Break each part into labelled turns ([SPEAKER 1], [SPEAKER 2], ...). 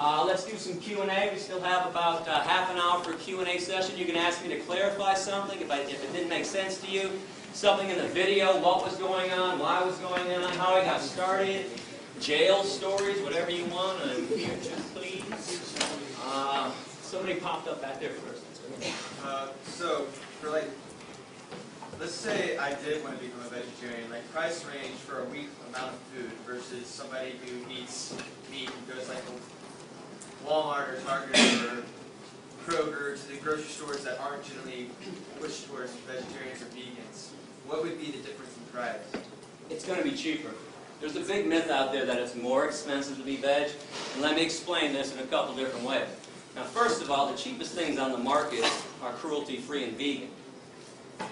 [SPEAKER 1] Let's do some Q&A. We still have about half an hour for a Q&A session. You can ask me to clarify something if it didn't make sense to you. Something in the video, what was going on, why it was going on, how I got started, jail stories, whatever you want. I'm here to please. Somebody popped up back there first.
[SPEAKER 2] So, for like, let's say I did want to become a vegetarian, like price range for a week amount of food versus somebody who eats meat and goes like Walmart or Target or Kroger to the grocery stores that aren't generally pushed towards vegetarians or vegans. What would be the difference in price?
[SPEAKER 1] It's going to be cheaper. There's a big myth out there that it's more expensive to be veg, and let me explain this in a couple different ways. Now, first of all, the cheapest things on the market are cruelty-free and vegan.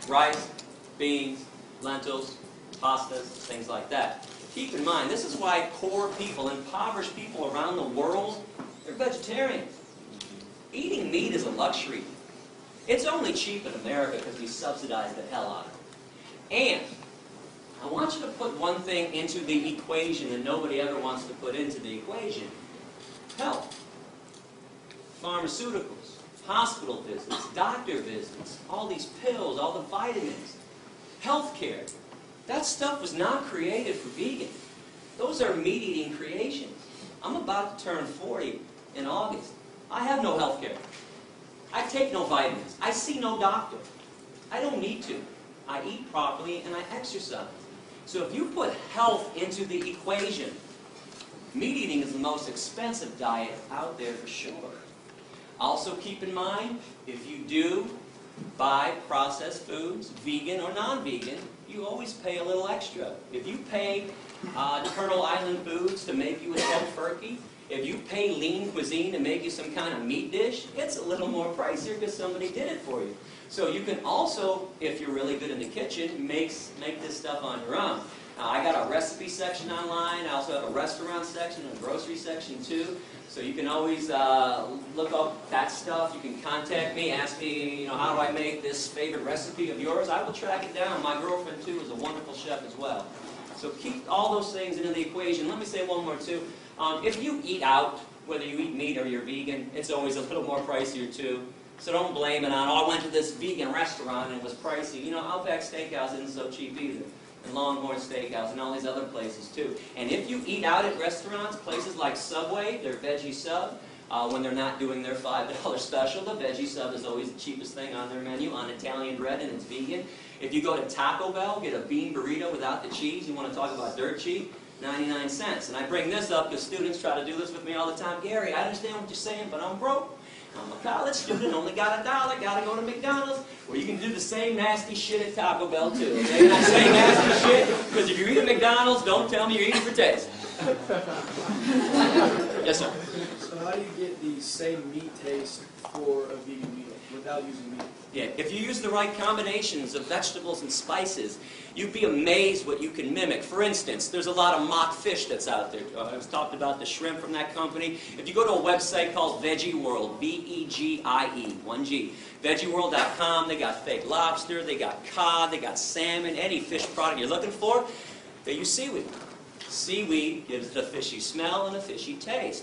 [SPEAKER 1] Rice, beans, lentils, pastas, things like that. Keep in mind, this is why poor people, impoverished people around the world, they're vegetarians. Eating meat is a luxury. It's only cheap in America because we subsidize the hell out of it. And I want you to put one thing into the equation that nobody ever wants to put into the equation. Health. Pharmaceuticals, hospital visits, doctor visits, all these pills, all the vitamins, healthcare. That stuff was not created for vegans. Those are meat-eating creations. I'm about to turn 40 in August. I have no healthcare. I take no vitamins. I see no doctor. I don't need to. I eat properly and I exercise. So if you put health into the equation, meat eating is the most expensive diet out there for sure. Also keep in mind, if you do buy processed foods, vegan or non-vegan, you always pay a little extra. If you pay Turtle Island Foods to make you a tofurkey, if you pay Lean Cuisine to make you some kind of meat dish, it's a little more pricier because somebody did it for you. So you can also, if you're really good in the kitchen, make this stuff on your own. I got a recipe section online. I also have a restaurant section and a grocery section too. So you can always look up that stuff. You can contact me, ask me, how do I make this favorite recipe of yours? I will track it down. My girlfriend too is a wonderful chef as well. So keep all those things into the equation. Let me say one more too. If you eat out, whether you eat meat or you're vegan, it's always a little more pricier too. So don't blame it on, I went to this vegan restaurant and it was pricey. Outback Steakhouse isn't so cheap either. And Longhorn Steakhouse and all these other places too. And if you eat out at restaurants, places like Subway, their veggie sub, when they're not doing their $5 special, the veggie sub is always the cheapest thing on their menu on Italian bread and it's vegan. If you go to Taco Bell, get a bean burrito without the cheese, you want to talk about dirt cheap, 99 cents. And I bring this up because students try to do this with me all the time. Gary, I understand what you're saying, but I'm broke. I'm a college student, only got $1, gotta go to McDonald's. Well, you can do the same nasty shit at Taco Bell too, okay? And I say nasty shit because if you're eating McDonald's, don't tell me you're eating for taste. Yes, sir?
[SPEAKER 3] So how do you get the same meat taste for a vegan meal without using meat?
[SPEAKER 1] Yeah, if you use the right combinations of vegetables and spices, you'd be amazed what you can mimic. For instance, there's a lot of mock fish that's out there. I was talked about the shrimp from that company. If you go to a website called Veggie World, V-E-G-I-E, 1G, VeggieWorld.com, they got fake lobster, they got cod, they got salmon, any fish product you're looking for, they use seaweed. Seaweed gives it a fishy smell and a fishy taste.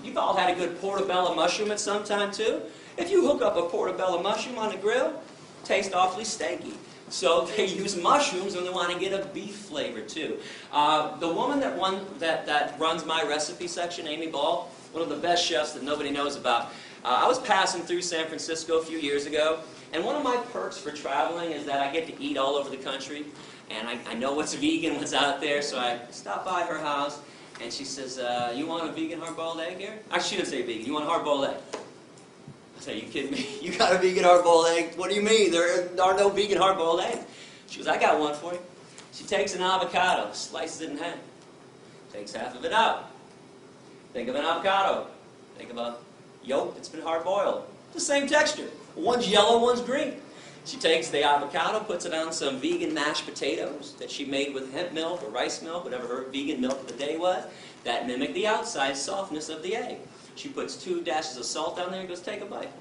[SPEAKER 1] You've all had a good portobello mushroom at some time too. If you hook up a portobello mushroom on the grill, it tastes awfully steaky. So they use mushrooms when they want to get a beef flavor too. The woman that runs my recipe section, Amy Ball, one of the best chefs that nobody knows about. I was passing through San Francisco a few years ago, and one of my perks for traveling is that I get to eat all over the country, and I know what's vegan, what's out there, so I stopped by her house, and she says, you want a vegan hard-boiled egg here? Actually, she didn't say vegan. You want a hard-boiled egg? I said, are you kidding me? You got a vegan hard-boiled egg? What do you mean? There are no vegan hard-boiled eggs. She goes, I got one for you. She takes an avocado, slices it in half, takes half of it out. Think of an avocado. Think of a yolk that's been hard-boiled. The same texture. One's yellow, one's green. She takes the avocado, puts it on some vegan mashed potatoes that she made with hemp milk or rice milk, whatever her vegan milk of the day was. That mimicked the outside softness of the egg. She puts 2 dashes of salt on there and goes, take a bite.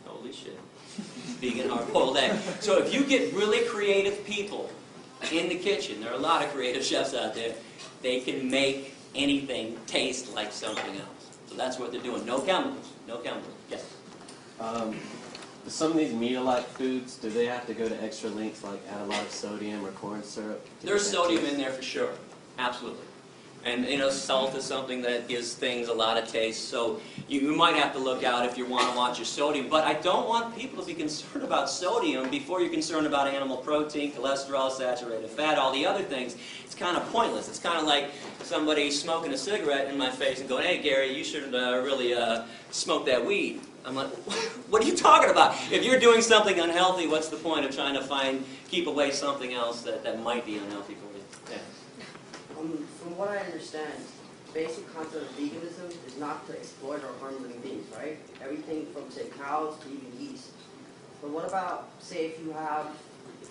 [SPEAKER 1] Holy shit. Vegan hard-boiled egg. So if you get really creative people in the kitchen, there are a lot of creative chefs out there, they can make anything taste like something else. So that's what they're doing. No chemicals. No chemicals. Yes?
[SPEAKER 4] Some of these meat-like foods, do they have to go to extra lengths, like add a lot of sodium or corn syrup?
[SPEAKER 1] There's sodium in there for sure. Absolutely. And, you know, salt is something that gives things a lot of taste, so you might have to look out if you want to watch your sodium. But I don't want people to be concerned about sodium before you're concerned about animal protein, cholesterol, saturated fat, all the other things. It's kind of pointless. It's kind of like somebody smoking a cigarette in my face and going, hey, Gary, you should really smoke that weed. I'm like, what are you talking about? If you're doing something unhealthy, what's the point of trying to keep away something else that might be unhealthy for you? Yeah.
[SPEAKER 5] From what I understand, the basic concept of veganism is not to exploit or harm living beings, right? Everything from, say, cows to even yeast. But what about, say, if you have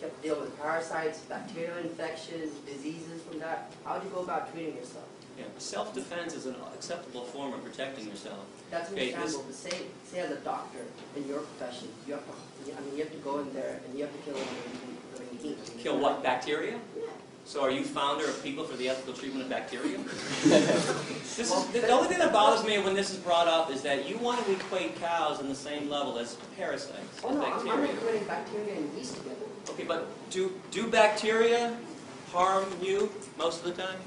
[SPEAKER 5] to deal with parasites, bacterial infections, diseases from that? How do you go about treating yourself?
[SPEAKER 1] Yeah, self-defense is an acceptable form of protecting yourself.
[SPEAKER 5] That's understandable, but say as a doctor in your profession, you have to go in there and you have to kill living beings.
[SPEAKER 1] Kill what, bacteria? Yeah. So are you founder of People for the Ethical Treatment of Bacteria? The only thing that bothers me when this is brought up is that you want to equate cows on the same level as parasites and bacteria.
[SPEAKER 5] I'm equating bacteria and yeast together.
[SPEAKER 1] Okay, but do bacteria harm you most of the time?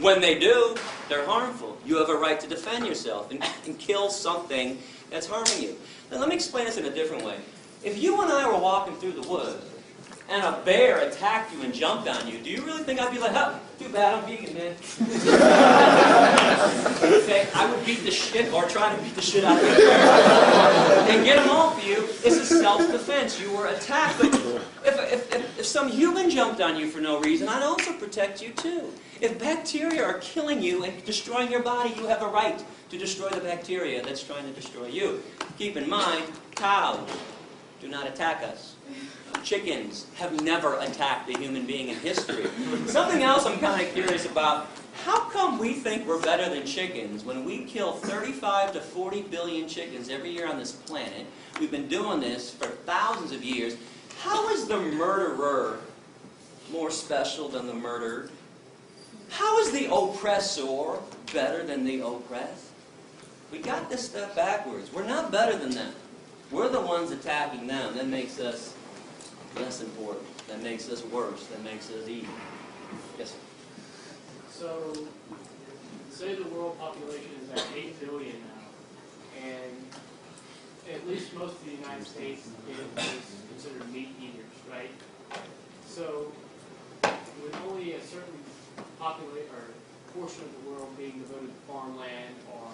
[SPEAKER 1] When they do, they're harmful. You have a right to defend yourself and kill something that's harming you. Now let me explain this in a different way. If you and I were walking through the woods and a bear attacked you and jumped on you, do you really think I'd be like, oh, too bad, I'm vegan, man. Okay, I would beat the shit, or try to beat the shit out of you and get them off of you. This is self-defense. You were attacked. But if some human jumped on you for no reason, I'd also protect you too. If bacteria are killing you and destroying your body, you have a right to destroy the bacteria that's trying to destroy you. Keep in mind, cows do not attack us. Chickens have never attacked a human being in history. Something else I'm kind of curious about, how come we think we're better than chickens when we kill 35 to 40 billion chickens every year on this planet? We've been doing this for thousands of years. How is the murderer more special than the murdered? How is the oppressor better than the oppressed? We got this stuff backwards. We're not better than them. We're the ones attacking them. That makes us less important. That makes us worse. That makes us evil. Yes, sir.
[SPEAKER 3] So, say the world population is at 8 billion now, and at least most of the United States is considered meat eaters, right? So, with only a certain portion of the world being devoted to farmland or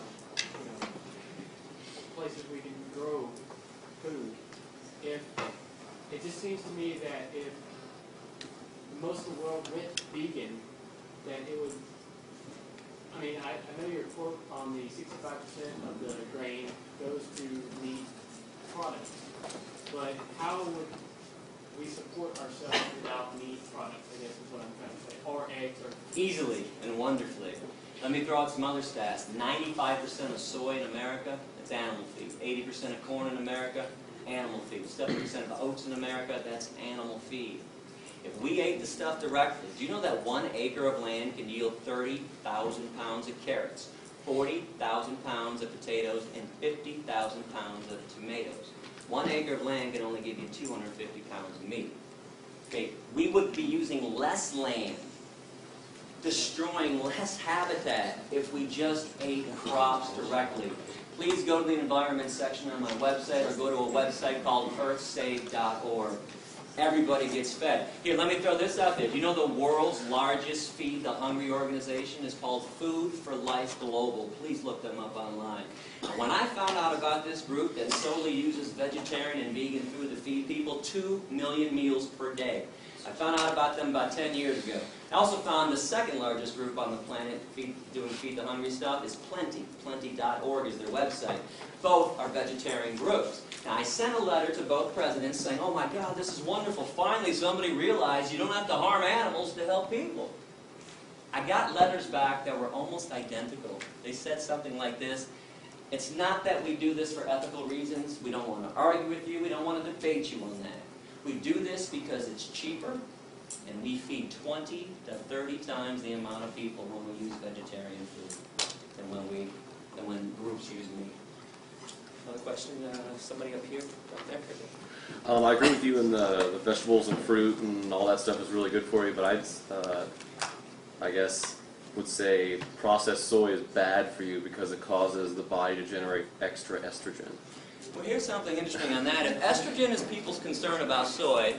[SPEAKER 3] places we can grow food, it just seems to me that if most of the world went vegan, then it would, I know your quote on the 65% of the grain goes to meat products, but how would we support ourselves without meat products, I guess is what I'm trying to say, or eggs, or...
[SPEAKER 1] Easily and wonderfully. Let me throw out some other stats. 95% of soy in America, that's animal feed. 80% of corn in America, animal feed. 70% of oats in America, that's animal feed. If we ate the stuff directly, do you know that 1 acre of land can yield 30,000 pounds of carrots, 40,000 pounds of potatoes, and 50,000 pounds of tomatoes? 1 acre of land can only give you 250 pounds of meat. Okay, we would be using less land, destroying less habitat if we just ate crops directly. Please go to the environment section on my website or go to a website called earthsave.org. Everybody gets fed. Here, let me throw this out there. Do you know the world's largest Feed the Hungry organization is called Food for Life Global? Please look them up online. When I found out about this group that solely uses vegetarian and vegan food to feed people 2 million meals per day, I found out about them about 10 years ago. I also found the second largest group on the planet doing Feed the Hungry stuff is Plenty. Plenty.org is their website. Both are vegetarian groups. Now, I sent a letter to both presidents saying, oh my God, this is wonderful. Finally, somebody realized you don't have to harm animals to help people. I got letters back that were almost identical. They said something like this: it's not that we do this for ethical reasons. We don't want to argue with you. We don't want to debate you on that. We do this because it's cheaper, And we feed 20 to 30 times the amount of people when we use vegetarian food than when groups use meat. Another question, somebody up here, right there.
[SPEAKER 6] I agree with you in the vegetables and fruit and all that stuff is really good for you, but I guess would say processed soy is bad for you because it causes the body to generate extra estrogen.
[SPEAKER 1] Well, here's something interesting on that. If estrogen is people's concern about soy,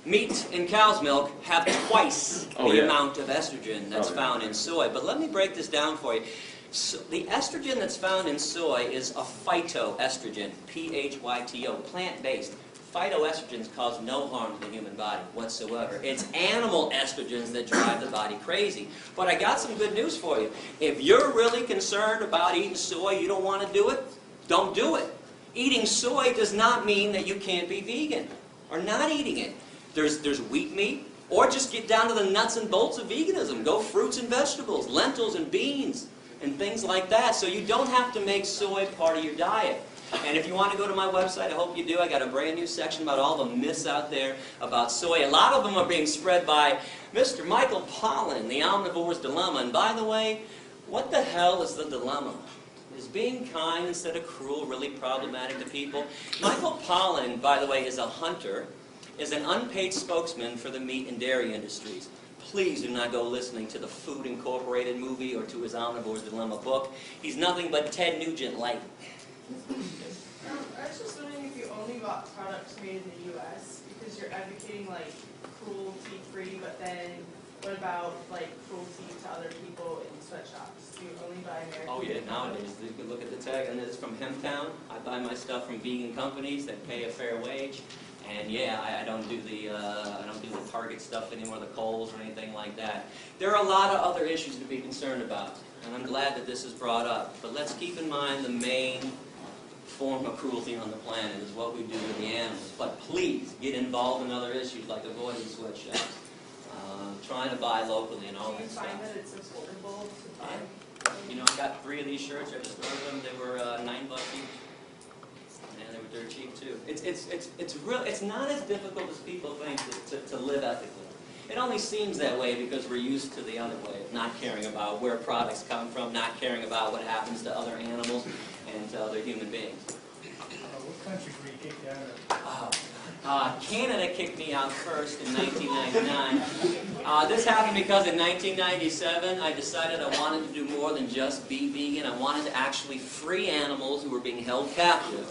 [SPEAKER 1] meat and cow's milk have twice the amount of estrogen that's found in soy. But let me break this down for you. So the estrogen that's found in soy is a phytoestrogen, P-H-Y-T-O, plant-based. Phytoestrogens cause no harm to the human body whatsoever. It's animal estrogens that drive the body crazy. But I got some good news for you. If you're really concerned about eating soy, you don't want to do it, don't do it. Eating soy does not mean that you can't be vegan or not eating it. There's wheat meat, or just get down to the nuts and bolts of veganism. Go fruits and vegetables, lentils and beans, and things like that. So you don't have to make soy part of your diet. And if you want to go to my website, I hope you do. I got a brand new section about all the myths out there about soy. A lot of them are being spread by Mr. Michael Pollan, The Omnivore's Dilemma. And by the way, what the hell is the dilemma? Is being kind instead of cruel really problematic to people? Michael Pollan, by the way, is a hunter, is an unpaid spokesman for the meat and dairy industries. Please do not go listening to the Food Incorporated movie or to his Omnivore's Dilemma book. He's nothing but Ted Nugent light.
[SPEAKER 7] I was just wondering if you only bought products made in the U.S. because you're advocating like cruelty-free, but then what about like cruelty to other people in sweatshops? Do you only buy American?
[SPEAKER 1] Oh yeah, nowadays you can look at the tag, and it's from Hemptown. I buy my stuff from vegan companies that pay a fair wage, and yeah, I don't do the Target stuff anymore, the Kohl's or anything like that. There are a lot of other issues to be concerned about, and I'm glad that this is brought up. But let's keep in mind the main form of cruelty on the planet is what we do to the animals. But please get involved in other issues like avoiding sweatshops, trying to buy locally and all
[SPEAKER 7] Do you
[SPEAKER 1] this stuff.
[SPEAKER 7] find that it's affordable to buy?
[SPEAKER 1] You know, I got 3 of these shirts. I just ordered them. They were $9 each, and they were dirt cheap too. It's not as difficult as people think to live ethically. It only seems that way because we're used to the other way, not caring about where products come from, not caring about what happens to other animals and to other human beings.
[SPEAKER 8] What country were you kicked out of?
[SPEAKER 1] Canada kicked me out first in 1999. This happened because in 1997 I decided I wanted to do more than just be vegan. I wanted to actually free animals who were being held captive.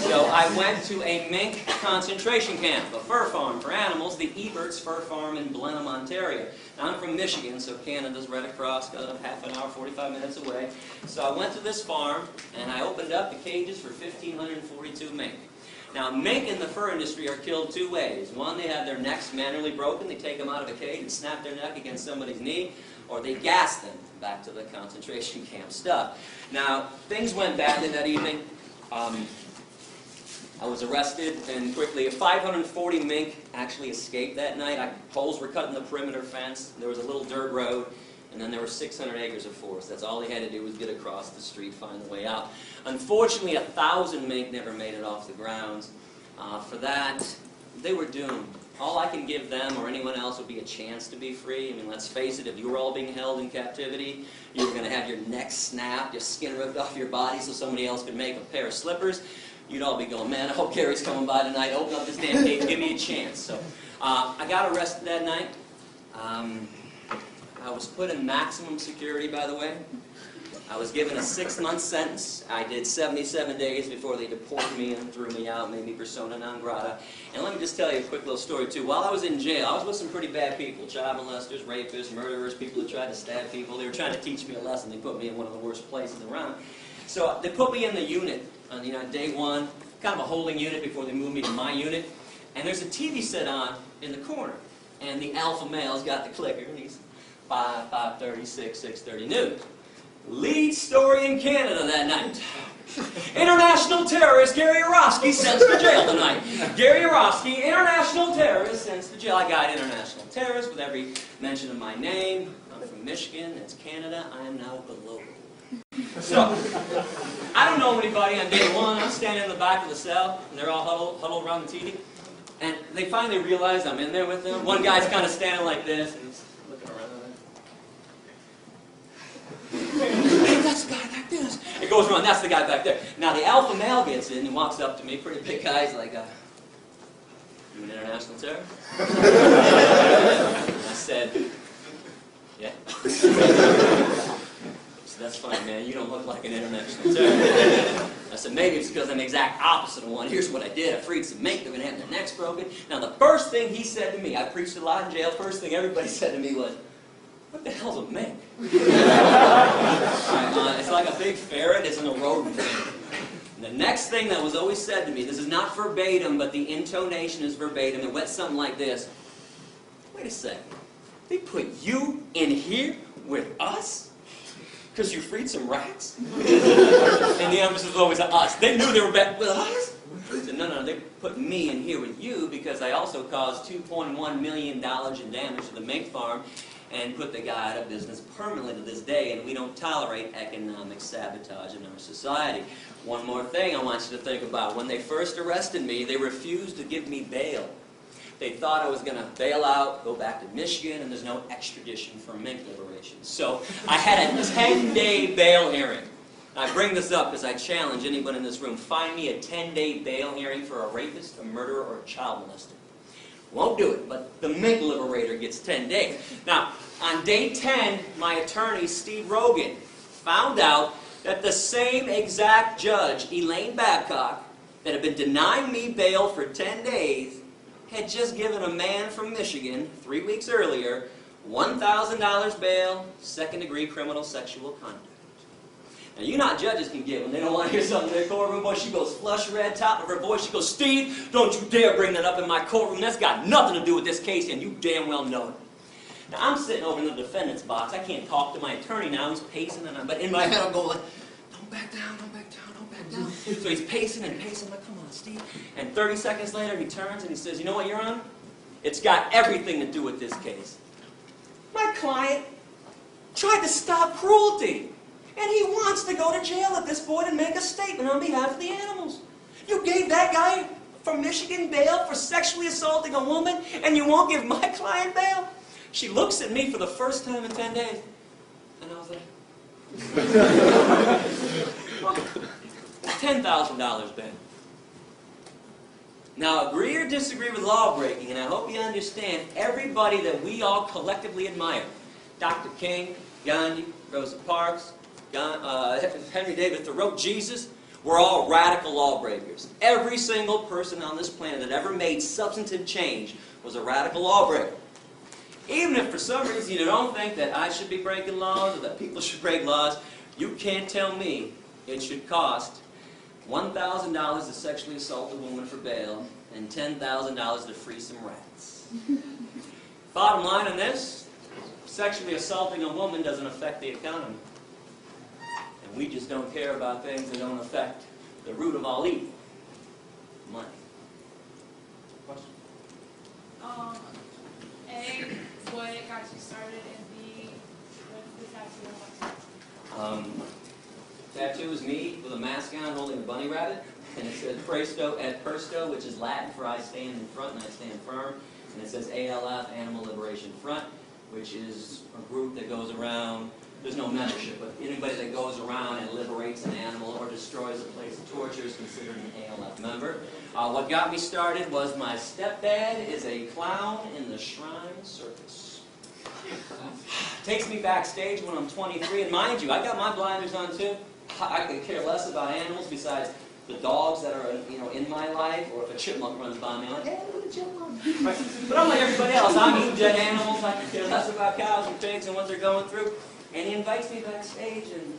[SPEAKER 1] So I went to a mink concentration camp, a fur farm for animals, the Ebert's Fur Farm in Blenheim, Ontario. Now I'm from Michigan, so Canada's right across, half an hour, 45 minutes away. So I went to this farm and I opened up the cages for 1,542 mink. Now, mink in the fur industry are killed 2 ways. One, they have their necks manually broken. They take them out of a cage and snap their neck against somebody's knee, or they gas them back to the concentration camp stuff. Now, things went badly that evening. I was arrested, and quickly 540 mink actually escaped that night. Holes were cut in the perimeter fence. There was a little dirt road. And then there were 600 acres of forest. That's all they had to do was get across the street, find a way out. Unfortunately, 1,000 mink never made it off the grounds. For that, they were doomed. All I can give them or anyone else would be a chance to be free. I mean, let's face it, if you were all being held in captivity, you were going to have your neck snapped, your skin ripped off your body so somebody else could make a pair of slippers. You'd all be going, man, I hope Gary's coming by tonight. Open up this damn cage, give me a chance. So I got arrested that night. I was put in maximum security, by the way. I was given a 6-month sentence. I did 77 days before they deported me and threw me out, made me persona non grata. And let me just tell you a quick little story, too. While I was in jail, I was with some pretty bad people, child molesters, rapists, murderers, people who tried to stab people. They were trying to teach me a lesson. They put me in one of the worst places around. So they put me in the unit on day 1, kind of a holding unit before they moved me to my unit. And there's a TV set on in the corner. And the alpha male's got the clicker, and he's 5, 5:30, 6, 6:30 noon. Lead story in Canada that night. International terrorist Gary Yourofsky sent to jail tonight. Gary Yourofsky, international terrorist, sent to jail. I got international terrorist with every mention of my name. I'm from Michigan, that's Canada. I am now below. So, I don't know anybody on day 1. I'm standing in the back of the cell, and they're all huddled around the TV. And they finally realize I'm in there with them. One guy's kind of standing like this, and he's looking around. Hey, that's the guy back there. It goes around, that's the guy back there. Now the alpha male gets in and walks up to me, pretty big guy, he's like, you an international terrorist? I said, yeah. So that's funny, man, you don't look like an international terrorist. I said, maybe it's because I'm the exact opposite of one. Here's what I did. I freed some mink. They're going to have their necks broken. Now, the first thing he said to me, I preached a lot in jail. First thing everybody said to me was, what the hell's a mink? It's like a big ferret. Isn't a rodent. And the next thing that was always said to me, this is not verbatim, but the intonation is verbatim. It went something like this. Wait a second. They put you in here with us? Because you freed some rats? And the emphasis was always on us. They knew they were back with us? I said, no, they put me in here with you because I also caused $2.1 million in damage to the mink farm and put the guy out of business permanently to this day, and we don't tolerate economic sabotage in our society. One more thing I want you to think about. When they first arrested me, they refused to give me bail. They thought I was going to bail out, go back to Michigan, and there's no extradition for mink liberation. So I had a 10-day bail hearing. I bring this up because I challenge anyone in this room. Find me a 10-day bail hearing for a rapist, a murderer, or a child molester. Won't do it, but the mink liberator gets 10 days. Now, on day 10, my attorney, Steve Rogan, found out that the same exact judge, Elaine Babcock, that had been denying me bail for 10 days, had just given a man from Michigan, 3 weeks earlier, $1,000 bail, second-degree criminal sexual conduct. Now, you know how judges can give when they don't want to hear something in their courtroom. Boy, she goes flush red, top of her voice. She goes, Steve, don't you dare bring that up in my courtroom. That's got nothing to do with this case, and you damn well know it. Now, I'm sitting over in the defendant's box. I can't talk to my attorney now. He's pacing, but in my head I'm going like, don't back down, don't back down, don't back down. So he's pacing and pacing. I'm like, come on, Steve. And 30 seconds later, he turns and he says, you know what, Your Honor? It's got everything to do with this case. My client tried to stop cruelty. And he wants to go to jail at this point and make a statement on behalf of the animals. You gave that guy from Michigan bail for sexually assaulting a woman, and you won't give my client bail? She looks at me for the first time in 10 days. And I was like, $10,000 bail. Now, agree or disagree with law breaking, and I hope you understand everybody that we all collectively admire. Dr. King, Gandhi, Rosa Parks, Henry David Thoreau, Jesus, we're all radical lawbreakers. Every single person on this planet that ever made substantive change was a radical lawbreaker. Even if for some reason you don't think that I should be breaking laws or that people should break laws, you can't tell me it should cost $1,000 to sexually assault a woman for bail and $10,000 to free some rats. Bottom line on this, sexually assaulting a woman doesn't affect the economy. And we just don't care about things that don't affect the root of all evil, money. Question?
[SPEAKER 9] A, what got you started, and B, what's the tattoo?
[SPEAKER 1] Tattoo is me with a mask on holding a bunny rabbit, and it says Presto et Persto, which is Latin for I stand in front and I stand firm, and it says ALF, Animal Liberation Front, which is a group that goes around. There's no membership, but anybody that goes around and liberates an animal or destroys a place of torture is considered an ALF member. What got me started was my stepdad is a clown in the Shrine Circus. Takes me backstage when I'm 23, and mind you, I got my blinders on too. I could care less about animals besides the dogs that are in my life, or if a chipmunk runs by me, I'm like, hey, look at the chipmunk. Right? But I'm like everybody else. I'm eating dead animals. I can care less about cows and pigs and what they're going through. And he invites me backstage and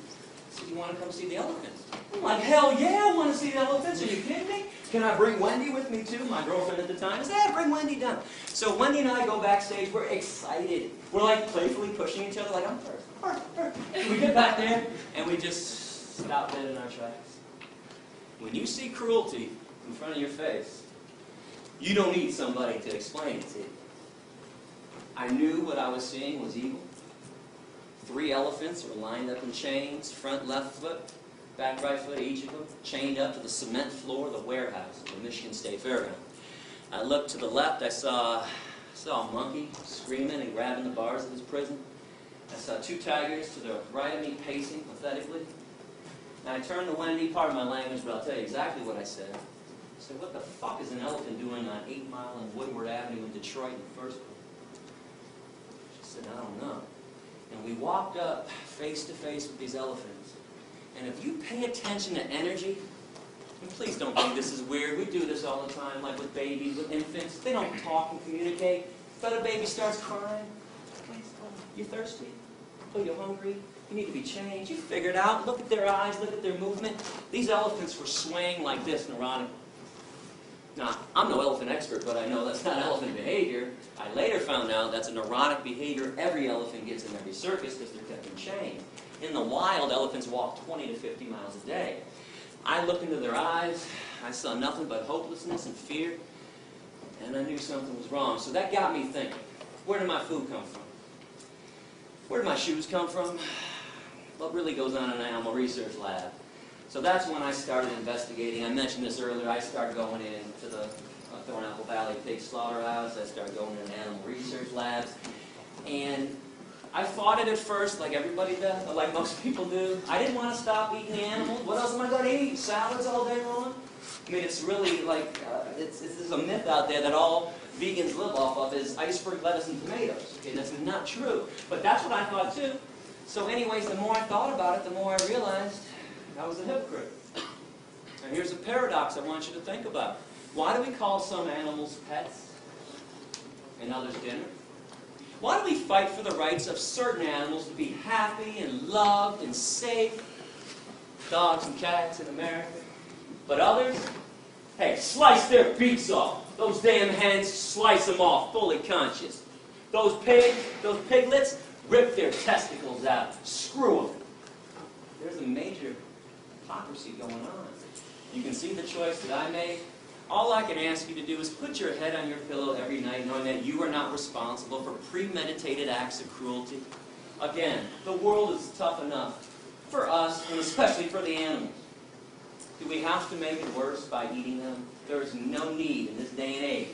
[SPEAKER 1] says, you want to come see the elephants? I'm like, hell yeah, I want to see the elephants. Are you kidding me? Can I bring Wendy with me too? My girlfriend at the time said, yeah, bring Wendy down. So Wendy and I go backstage. We're excited. We're like playfully pushing each other like, I'm first. We get back there and we just stop dead in our tracks. When you see cruelty in front of your face, you don't need somebody to explain it to you. I knew what I was seeing was evil. 3 elephants were lined up in chains, front left foot, back right foot, each of them, chained up to the cement floor of the warehouse of the Michigan State Fairground. I looked to the left, I saw a monkey screaming and grabbing the bars of his prison. I saw 2 tigers to the right of me pacing pathetically. And I turned to Wendy, pardon my language, but I'll tell you exactly what I said. I said, what the fuck is an elephant doing on 8 Mile and Woodward Avenue in Detroit in the first place? She said, I don't know. And we walked up face to face with these elephants. And if you pay attention to energy, and please don't think this is weird, we do this all the time, like with babies, with infants. They don't talk and communicate. But a baby starts crying. You thirsty? Oh, you're hungry? You need to be changed. You figure it out. Look at their eyes. Look at their movement. These elephants were swaying like this neurotically. Now, I'm no elephant expert, but I know that's not elephant behavior. I later found out that's a neurotic behavior every elephant gets in every circus because they're kept in chain. In the wild, elephants walk 20 to 50 miles a day. I looked into their eyes. I saw nothing but hopelessness and fear. And I knew something was wrong. So that got me thinking, where did my food come from? Where did my shoes come from? What really goes on in an animal research lab? So that's when I started investigating. I mentioned this earlier. I started going into the Thornapple Valley Pig Slaughterhouse. I started going into animal research labs. And I fought it at first, like everybody does, like most people do. I didn't want to stop eating the animals. What else am I going to eat? Salads all day long? I mean, it's really like, there's a myth out there that all vegans live off of is iceberg lettuce and tomatoes. Okay, that's not true. But that's what I thought too. So anyways, the more I thought about it, the more I realized I was a hypocrite. And here's a paradox I want you to think about. Why do we call some animals pets and others dinner? Why do we fight for the rights of certain animals to be happy and loved and safe? Dogs and cats in America. But others, hey, slice their beaks off. Those damn hens, slice them off, fully conscious. Those pigs, those piglets, rip their testicles out. Screw them. There's a major hypocrisy going on. You can see the choice that I made. All I can ask you to do is put your head on your pillow every night knowing that you are not responsible for premeditated acts of cruelty. Again, the world is tough enough for us, and especially for the animals. Do we have to make it worse by eating them? There is no need in this day and age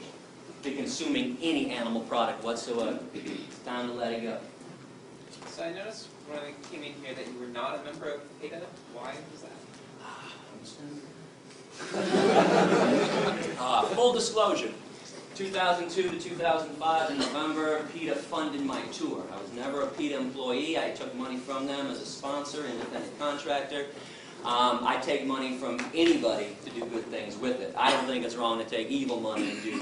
[SPEAKER 1] to be consuming any animal product whatsoever. It's time to let it go.
[SPEAKER 10] So I noticed when I came in here that you were not a member of PETA. Why was that?
[SPEAKER 1] Full disclosure, 2002 to 2005 in November, PETA funded my tour. I was never a PETA employee. I took money from them as a sponsor, independent contractor. I take money from anybody to do good things with it. I don't think it's wrong to take evil money and do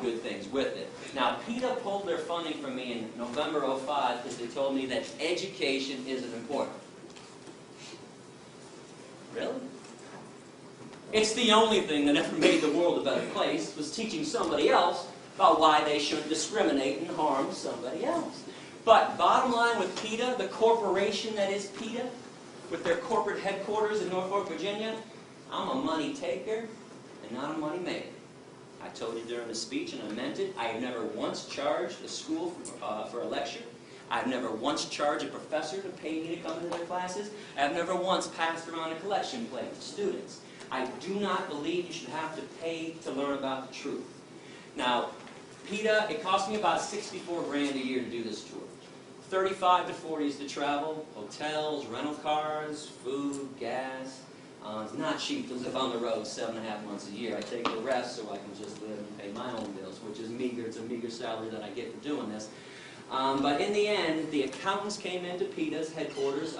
[SPEAKER 1] good things with it. Now, PETA pulled their funding from me in November of '05 because they told me that education isn't important. Really? It's the only thing that ever made the world a better place, was teaching somebody else about why they shouldn't discriminate and harm somebody else. But bottom line with PETA, the corporation that is PETA, with their corporate headquarters in Norfolk, Virginia, I'm a money taker and not a money maker. I told you during the speech, and I meant it, I have never once charged a school for a lecture. I've never once charged a professor to pay me to come to their classes. I've never once passed around a collection plate to students. I do not believe you should have to pay to learn about the truth. Now, PETA, it cost me about $64 grand a year to do this tour. 35 to 40 is to travel, hotels, rental cars, food, gas. It's not cheap to live on the road 7.5 months a year. I take the rest so I can just live and pay my own bills, which is meager. It's a meager salary that I get for doing this. But in the end, the accountants came into PETA's headquarters,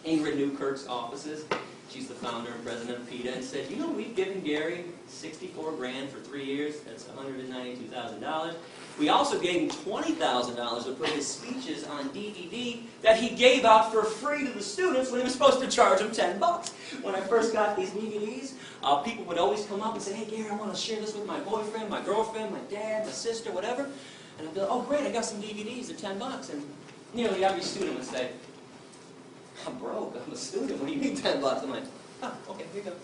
[SPEAKER 1] Ingrid Newkirk's offices. She's the founder and president of PETA, and said, you know, we've given Gary 64 grand for 3 years. That's $192,000. We also gave him $20,000 to put his speeches on DVD that he gave out for free to the students when he was supposed to charge them $10. When I first got these DVDs, people would always come up and say, hey, Gary, I want to share this with my boyfriend, my girlfriend, my dad, my sister, whatever. And I'd be like, oh, great, I got some DVDs at $10. And nearly every student would say, I'm broke, I'm a student, what do you mean $10? I'm like, oh, okay, here you go.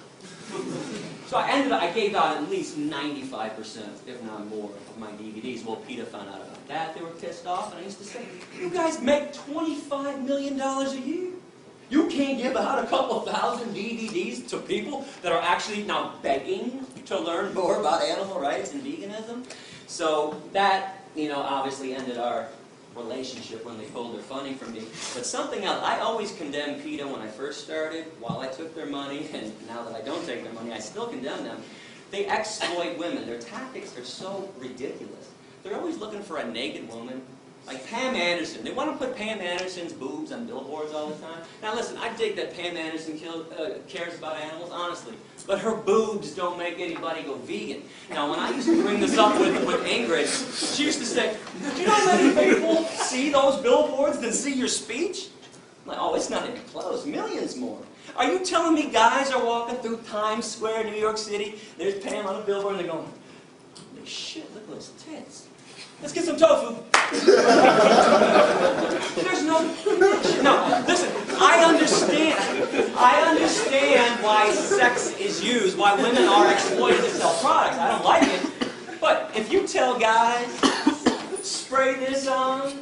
[SPEAKER 1] So I gave out at least 95%, if not more, of my DVDs. Well, PETA found out about that. They were pissed off, and I used to say, you guys make $25 million a year. You can't give out a couple thousand DVDs to people that are actually now begging to learn more about animal rights and veganism. So that, obviously ended our relationship when they pulled their funding from me. But something else, I always condemned PETA when I first started, while I took their money, and now that I don't take their money, I still condemn them. They exploit women. Their tactics are so ridiculous. They're always looking for a naked woman. Like Pam Anderson. They want to put Pam Anderson's boobs on billboards all the time. Now listen, I dig that Pam Anderson cares about animals, honestly. But her boobs don't make anybody go vegan. Now when I used to bring this up with Ingrid, she used to say, do you know how many people see those billboards than see your speech? I'm like, oh, it's not even close. Millions more. Are you telling me guys are walking through Times Square, New York City, there's Pam on a billboard, and they're going, holy shit, look at those tits. Let's get some tofu. There's no, listen, I understand why sex is used, why women are exploited to sell products. I don't like it. But if you tell guys, spray this on,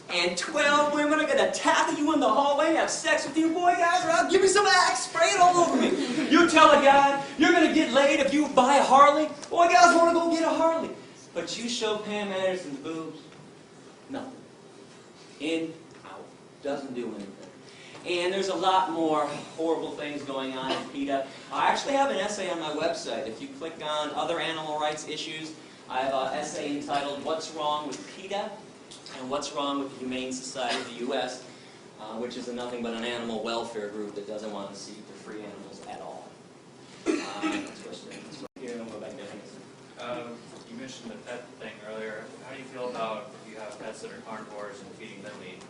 [SPEAKER 1] and 12 women are going to tackle you in the hallway and have sex with you, boy, guys, or give me some Axe, spray it all over me. You tell a guy, you're going to get laid if you buy a Harley, boy, guys want to go get a Harley. But you show Pam Anderson's boobs, nothing. In, out. Doesn't do anything. And there's a lot more horrible things going on in PETA. I actually have an essay on my website. If you click on other animal rights issues, I have an essay entitled What's Wrong with PETA and What's Wrong with the Humane Society of the U.S., which is nothing but an animal welfare group that doesn't want to see the free animals at all. That's first thing. Here, I'll go back there.
[SPEAKER 11] You mentioned the pet thing earlier. How do you feel about if you have pets that are carnivores and feeding them meat?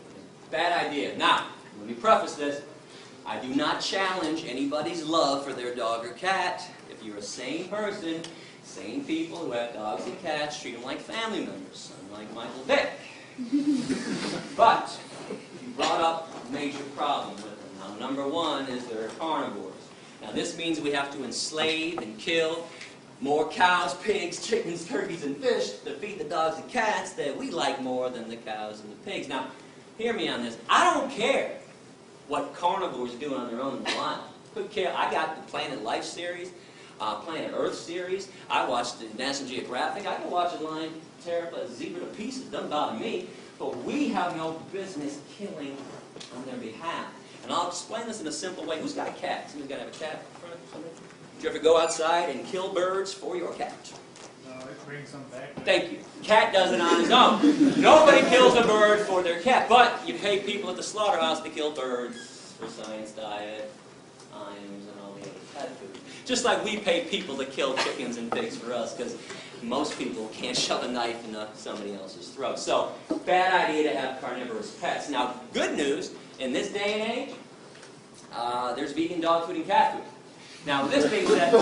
[SPEAKER 1] Bad idea. Now, let me preface this. I do not challenge anybody's love for their dog or cat. If you're a sane person, sane people who have dogs and cats treat them like family members, unlike Michael Vick. But you brought up a major problem with them. Now, number one is they're carnivores. Now, this means we have to enslave and kill more cows, pigs, chickens, turkeys, and fish to feed the dogs and cats that we like more than the cows and the pigs. Now, hear me on this. I don't care what carnivores do on their own in the wild. Couldn't care. I got the Planet Life series, Planet Earth series. I watched the National Geographic. I can watch a lion tear a zebra to pieces. Doesn't bother me. But we have no business killing on their behalf. And I'll explain this in a simple way. Who's got a cat? Somebody's got to have a cat in front of somebody? Did you ever go outside and kill birds for your cat?
[SPEAKER 8] No, it brings them back.
[SPEAKER 1] Thank you. Cat does it on his own. Nobody kills a bird for their cat, but you pay people at the slaughterhouse to kill birds for science diet, ANYOS, and all the other pet food. Just like we pay people to kill chickens and pigs for us, because most people can't shove a knife into somebody else's throat. So, bad idea to have carnivorous pets. Now, good news, in this day and age, there's vegan dog food and cat food. Now, this being said,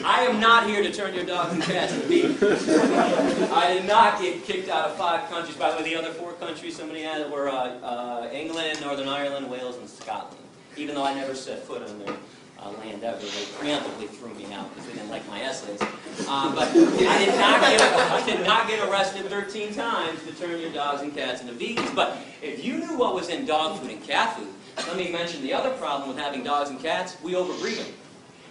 [SPEAKER 1] I am not here to turn your dogs and cats into vegan. I did not get kicked out of 5 countries. By the way, the other 4 countries somebody had were England, Northern Ireland, Wales, and Scotland. Even though I never set foot on their land ever, they preemptively threw me out because they didn't like my essays. But I did not get arrested 13 times to turn your dogs and cats into vegans. But if you knew what was in dog food and cat food, let me mention the other problem with having dogs and cats: we overbreed them.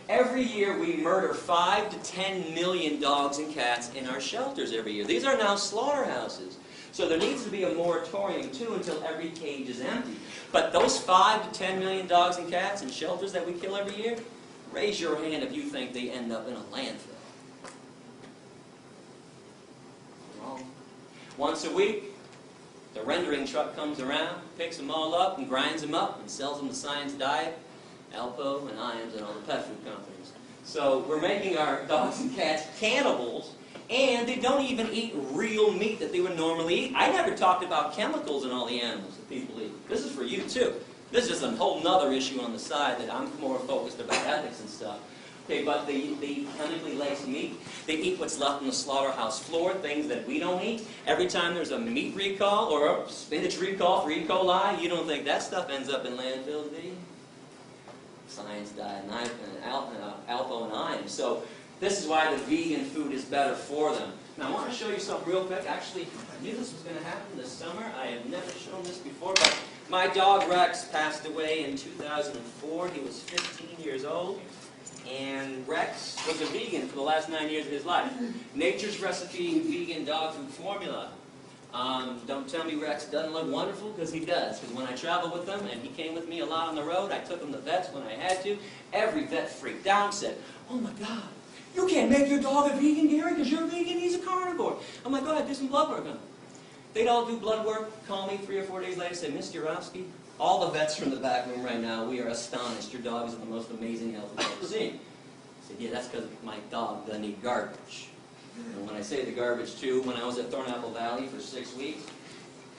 [SPEAKER 1] Every year we murder 5 to 10 million dogs and cats in our shelters every year. These are now slaughterhouses. So there needs to be a moratorium too until every cage is empty. But those 5 to 10 million dogs and cats in shelters that we kill every year, raise your hand if you think they end up in a landfill. Wrong. Once a week, the rendering truck comes around, picks them all up and grinds them up and sells them to Science Diet, Alpo, and ANYOS, and all the pet food companies. So we're making our dogs and cats cannibals, and they don't even eat real meat that they would normally eat. I never talked about chemicals in all the animals that people eat. This is for you too. This is a whole nother issue on the side that I'm more focused about ethics and stuff. Okay, but the chemically laced meat, they eat what's left on the slaughterhouse floor, things that we don't eat. Every time there's a meat recall or a spinach recall for E. coli, you don't think that stuff ends up in landfills, do you? Science Diet, Alpo, and ANYOS. So this is why the vegan food is better for them. Now I want to show you something real quick. Actually, I knew this was going to happen this summer. I have never shown this before, but My dog Rex passed away in 2004. He was 15 years old. And Rex was a vegan for the last 9 years of his life. Nature's Recipe vegan dog food formula. Don't tell me Rex doesn't look wonderful, because he does. Because when I traveled with him, and he came with me a lot on the road, I took him to vets when I had to. Every vet freaked out and said, "Oh my God, you can't make your dog a vegan, Gary, because you're vegan, he's a carnivore." I'm like, "Go ahead, do some blood work on him." They'd all do blood work, call me 3 or 4 days later, say, "Mr. Urofsky, all the vets from the back room right now, we are astonished. Your dog is in the most amazing health we've ever seen." I said, "Yeah, that's because my dog doesn't eat garbage." And when I say the garbage too, when I was at Thornapple Valley for 6 weeks,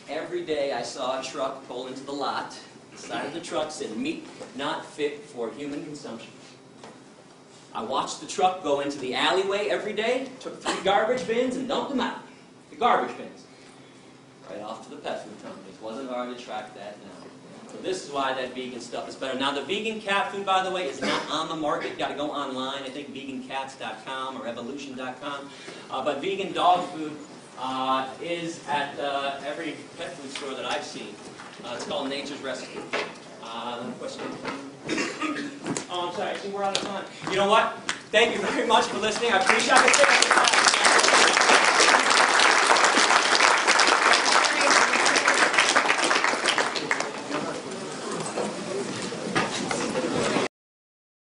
[SPEAKER 1] every day I saw a truck pull into the lot. The side of the truck said, "Meat not fit for human consumption." I watched the truck go into the alleyway every day, took 3 garbage bins and dumped them out. The garbage bins. Right off to the pet food companies. Wasn't hard to track that down. So this is why that vegan stuff is better. Now the vegan cat food, by the way, is not on the market. You've got to go online. I think vegancats.com or evolution.com. But vegan dog food is at every pet food store that I've seen. It's called Nature's Recipe. Question? Oh, I'm sorry. I think we're out of time. You know what? Thank you very much for listening. I appreciate it.